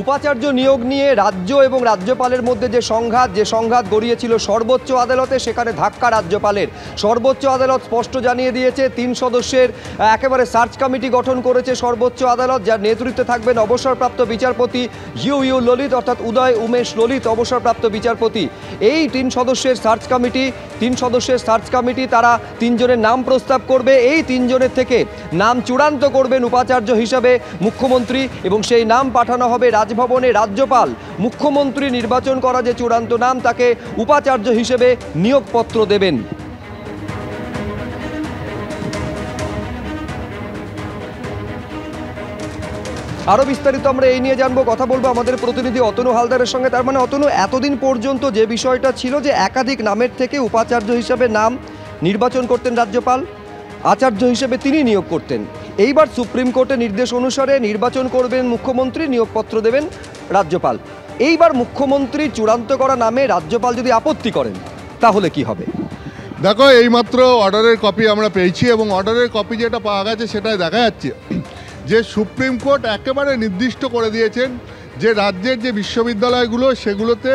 উপাচার্য নিয়োগ নিয়ে রাজ্য এবং রাজ্যপালের মধ্যে যে সংঘাত গড়িয়েছিল সর্বোচ্চ আদালতে, সেখানে ধাক্কা রাজ্যপালের। সর্বোচ্চ আদালত স্পষ্ট জানিয়ে দিয়েছে 3 সদস্যের একেবারে সার্চ কমিটি গঠন করেছে সর্বোচ্চ আদালত, যার নেতৃত্বে থাকবেন অবসরপ্রাপ্ত বিচারপতি ইউ ললিত, অর্থাৎ উদয় উমেশ ললিত অবসরপ্রাপ্ত বিচারপতি। এই 3 সদস্যের সার্চ কমিটি তারা 3 জনের নাম প্রস্তাব করবে। এই 3 জনের থেকে নাম চূড়ান্ত করবেন উপাচার্য হিসাবে মুখ্যমন্ত্রী, এবং সেই নাম পাঠানো হবে রাজভবনে। রাজ্যপাল মুখ্যমন্ত্রী নির্বাচন করা যে চূড়ান্ত নাম, তাকে উপাচার্য হিসেবে নিয়োগপত্র দেবেন। আরও বিস্তারিত আমরা এই নিয়ে জানবো, কথা বলবো আমাদের প্রতিনিধি অতনু হালদারের সঙ্গে। তার মানে অতনু, এতদিন পর্যন্ত যে বিষয়টা ছিল যে একাধিক নামের থেকে উপাচার্য হিসেবে নাম নির্বাচন করতেন রাজ্যপাল, আচার্য হিসেবে তিনি নিয়োগ করতেন। এইবার সুপ্রিম কোর্টের নির্দেশ অনুসারে নির্বাচন করবেন মুখ্যমন্ত্রী, নিয়োগপত্র দেবেন রাজ্যপাল। এইবার মুখ্যমন্ত্রী চূড়ান্ত করা নামে রাজ্যপাল যদি আপত্তি করেন, তাহলে কি হবে? দেখো, এইমাত্র অর্ডারের কপি আমরা পেয়েছি, এবং অর্ডারের কপি যেটা পাওয়া গেছে সেটাই দেখা যাচ্ছে যে সুপ্রিম কোর্ট একেবারে নির্দিষ্ট করে দিয়েছেন যে রাজ্যের যে বিশ্ববিদ্যালয়গুলো, সেগুলোতে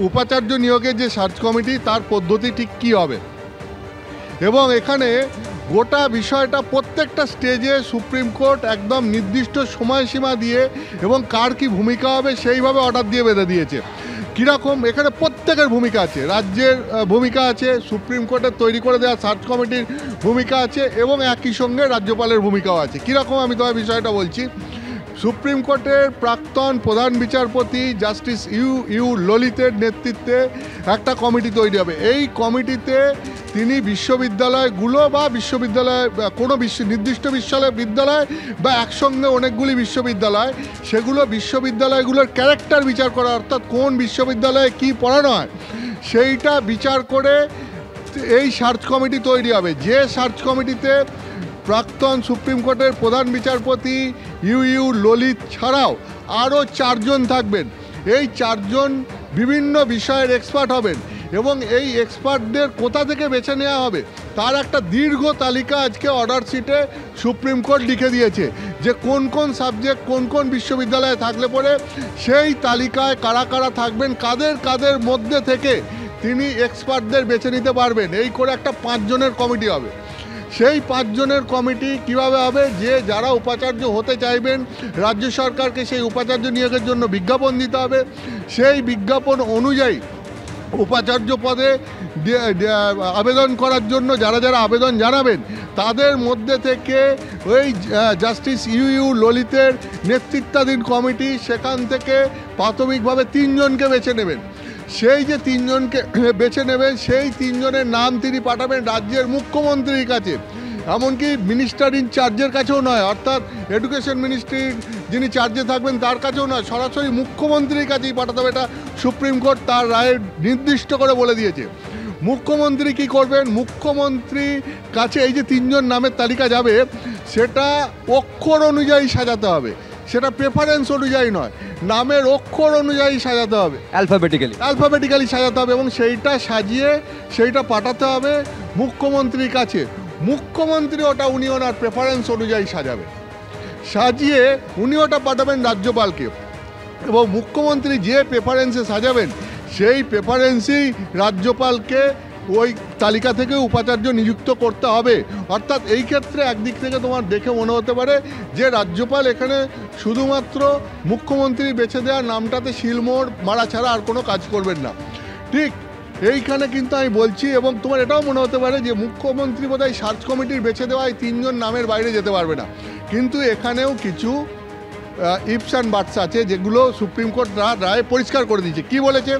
উপাচার্য নিয়োগের যে সার্চ কমিটি, তার পদ্ধতি ঠিক কী হবে। এবং এখানে গোটা বিষয়টা প্রত্যেকটা স্টেজে সুপ্রিম কোর্ট একদম নির্দিষ্ট সময়সীমা দিয়ে এবং কার কী ভূমিকা হবে সেইভাবে অর্ডার দিয়ে বেঁধে দিয়েছে। কীরকম, এখানে প্রত্যেকের ভূমিকা আছে, রাজ্যের ভূমিকা আছে, সুপ্রিম কোর্টের তৈরি করে দেওয়া সার্চ কমিটির ভূমিকা আছে, এবং একই সঙ্গে রাজ্যপালের ভূমিকাও আছে। কীরকম, আমি তোমার বিষয়টা বলছি। সুপ্রিম কোর্টের প্রাক্তন প্রধান বিচারপতি জাস্টিস ইউ ললিতের নেতৃত্বে একটা কমিটি তৈরি হবে। এই কমিটিতে তিনি বিশ্ববিদ্যালয়গুলো বা কোনো নির্দিষ্ট বিশ্ববিদ্যালয় বা একসঙ্গে অনেকগুলি বিশ্ববিদ্যালয়, সেগুলো বিশ্ববিদ্যালয়গুলোর ক্যারেক্টার বিচার করা, অর্থাৎ কোন বিশ্ববিদ্যালয়ে কী পড়ানো হয় সেইটা বিচার করে এই সার্চ কমিটি তৈরি হবে। যে সার্চ কমিটিতে প্রাক্তন সুপ্রিম কোর্টের প্রধান বিচারপতি ইউ ললিত ছাড়াও আরও 4 জন থাকবেন। এই 4 জন বিভিন্ন বিষয়ের এক্সপার্ট হবেন, এবং এই এক্সপার্টদের কোথা থেকে বেছে নেওয়া হবে তার একটা দীর্ঘ তালিকা আজকে অর্ডার শিটে সুপ্রিম কোর্ট লিখে দিয়েছে, যে কোন কোন সাবজেক্ট কোন কোন বিশ্ববিদ্যালয়ে থাকলে পরে সেই তালিকায় কারা কারা থাকবেন, কাদের মধ্যে থেকে তিনি এক্সপার্টদের বেছে নিতে পারবেন। এই করে একটা 5 জনের কমিটি হবে। সেই 5 জনের কমিটি কিভাবে হবে, যে যারা উপাচার্য হতে চাইবেন, রাজ্য সরকারকে সেই উপাচার্য নিয়োগের জন্য বিজ্ঞাপন দিতে হবে। সেই বিজ্ঞাপন অনুযায়ী উপাচার্য পদে আবেদন করার জন্য যারা আবেদন জানাবেন, তাদের মধ্যে থেকে ওই জাস্টিস ইউ ললিতের নেতৃত্বাধীন কমিটি সেখান থেকে প্রাথমিকভাবে 3 জনকে বেছে নেবেন। সেই যে 3 জনকে বেছে নেবেন, সেই 3 জনের নাম তিনি পাঠাবেন রাজ্যের মুখ্যমন্ত্রীর কাছে, এমনকি মিনিস্টার ইন চার্জের কাছেও নয়, অর্থাৎ এডুকেশন মিনিস্ট্রির যিনি চার্জে থাকবেন তার কাছেও নয়, সরাসরি মুখ্যমন্ত্রীর কাছেই পাঠাতে হবে। এটা সুপ্রিম কোর্ট তার রায়ে নির্দিষ্ট করে বলে দিয়েছে। মুখ্যমন্ত্রী কি করবেন, মুখ্যমন্ত্রীর কাছে এই যে 3 জন নামের তালিকা যাবে, সেটা অক্ষর অনুযায়ী সাজাতে হবে, সেটা প্রেফারেন্স অনুযায়ী নয়, নামের অক্ষর অনুযায়ী সাজাতে হবে, অ্যালফাবেটিক্যালি সাজাতে হবে, এবং সেইটা সাজিয়ে সেইটা পাঠাতে হবে মুখ্যমন্ত্রীর কাছে। মুখ্যমন্ত্রী উনি ওনার প্রেফারেন্স অনুযায়ী সাজিয়ে উনি ওটা পাঠাবেন রাজ্যপালকে, এবং মুখ্যমন্ত্রী যে প্রেফারেন্সে সাজাবেন সেই প্রেফারেন্সেই রাজ্যপালকে ওই তালিকা থেকে উপাচার্য নিযুক্ত করতে হবে। অর্থাৎ এই ক্ষেত্রে একদিক থেকে তোমার দেখে মনে হতে পারে যে রাজ্যপাল এখানে শুধুমাত্র মুখ্যমন্ত্রী বেছে দেওয়ার নামটাতে শিলমোহর মারা ছাড়া আর কোনো কাজ করবেন না। ঠিক এইখানে কিন্তু আমি বলছি, এবং তোমার এটাও মনে হতে পারে যে মুখ্যমন্ত্রী বোধহয় সার্চ কমিটির বেছে দেওয়া এই 3 জন নামের বাইরে যেতে পারবে না। কিন্তু এখানেও কিছু ইফস অ্যান্ড বাটস আছে, যেগুলো সুপ্রিম কোর্ট রায় পরিষ্কার করে দিয়েছে। কি বলেছে,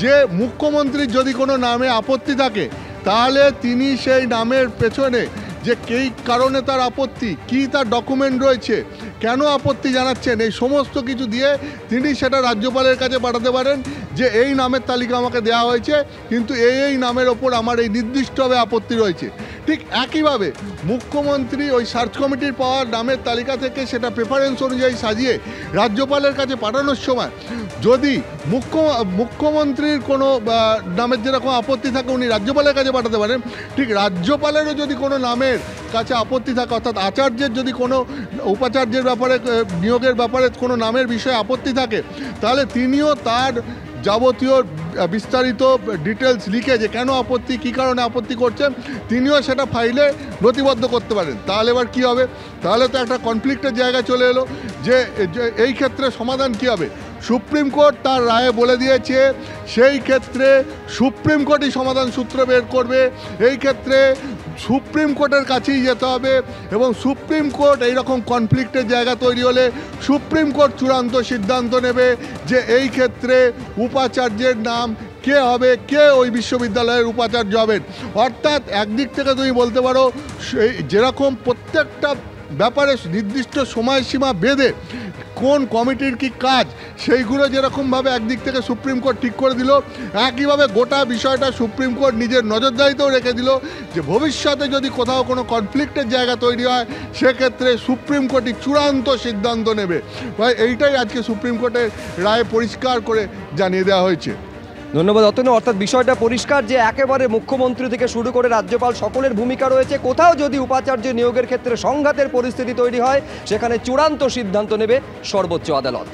যে মুখ্যমন্ত্রীর যদি কোনো নামে আপত্তি থাকে, তাহলে তিনি সেই নামের পেছনে যে কী কারণে তার আপত্তি, কি তার ডকুমেন্ট রয়েছে, কেন আপত্তি জানাচ্ছেন, এই সমস্ত কিছু দিয়ে তিনি সেটা রাজ্যপালের কাছে পাঠাতে পারেন, যে এই নামের তালিকা আমাকে দেওয়া হয়েছে, কিন্তু এই নামের ওপর আমার এই নির্দিষ্টভাবে আপত্তি রয়েছে। ঠিক একইভাবে মুখ্যমন্ত্রী ওই সার্চ কমিটির পাওয়া নামের তালিকা থেকে সেটা প্রেফারেন্স অনুযায়ী সাজিয়ে রাজ্যপালের কাছে পাঠানোর সময় যদি মুখ্যমন্ত্রীর কোনো নামের যেরকম আপত্তি থাকে উনি রাজ্যপালের কাছে পাঠাতে পারেন, ঠিক রাজ্যপালেরও যদি কোনো নামের কাছে আপত্তি থাকে, অর্থাৎ আচার্যের যদি কোনো উপাচার্যের ব্যাপারে নিয়োগের ব্যাপারে কোনো নামের বিষয়ে আপত্তি থাকে, তাহলে তিনিও তার যাবতীয় বিস্তারিত ডিটেলস লিখে যে কেন আপত্তি, কী কারণে আপত্তি করছেন, তিনিও সেটা ফাইলে নথিবদ্ধ করতে পারেন। তাহলে এবার কী হবে? তাহলে তো একটা কনফ্লিক্টের জায়গায় চলে এলো যে এই ক্ষেত্রে সমাধান কী হবে। সুপ্রিম কোর্ট তার রায়ে বলে দিয়েছে সেই ক্ষেত্রে সুপ্রিম কোর্টই সমাধান সূত্র বের করবে, এই ক্ষেত্রে সুপ্রিম কোর্টের কাছেই যেতে হবে এবং সুপ্রিম কোর্ট এইরকম কনফ্লিক্টের জায়গা তৈরি হলে সুপ্রিম কোর্ট চূড়ান্ত সিদ্ধান্ত নেবে যে এই ক্ষেত্রে উপাচার্যের নাম কে হবে, কে ওই বিশ্ববিদ্যালয়ের উপাচার্য হবেন। অর্থাৎ একদিক থেকে তুমি বলতে পারো যেরকম প্রত্যেকটা ব্যাপারে নির্দিষ্ট সময়সীমা বেঁধে কোন কমিটির কি কাজ সেইগুলো যেরকমভাবে একদিক থেকে সুপ্রিম কোর্ট ঠিক করে দিল, একইভাবে গোটা বিষয়টা সুপ্রিম কোর্ট নিজের নজরদারিতেও রেখে দিল যে ভবিষ্যতে যদি কোথাও কোনো কনফ্লিক্টের জায়গা তৈরি হয় সেক্ষেত্রে সুপ্রিম কোর্টই চূড়ান্ত সিদ্ধান্ত নেবে। এইটাই আজকে সুপ্রিম কোর্টের রায়ে পরিষ্কার করে জানিয়ে দেওয়া হয়েছে। ধন্যবাদ অতনু। অর্থাৎ বিষয়টা পরিষ্কার যে একেবারে মুখ্যমন্ত্রী থেকে শুরু করে রাজ্যপাল সকলের ভূমিকা রয়েছে। কোথাও যদি উপাচার্য নিয়োগের ক্ষেত্রে সংঘাতের পরিস্থিতি তৈরি হয় সেখানে চূড়ান্ত সিদ্ধান্ত নেবে সর্বোচ্চ আদালত।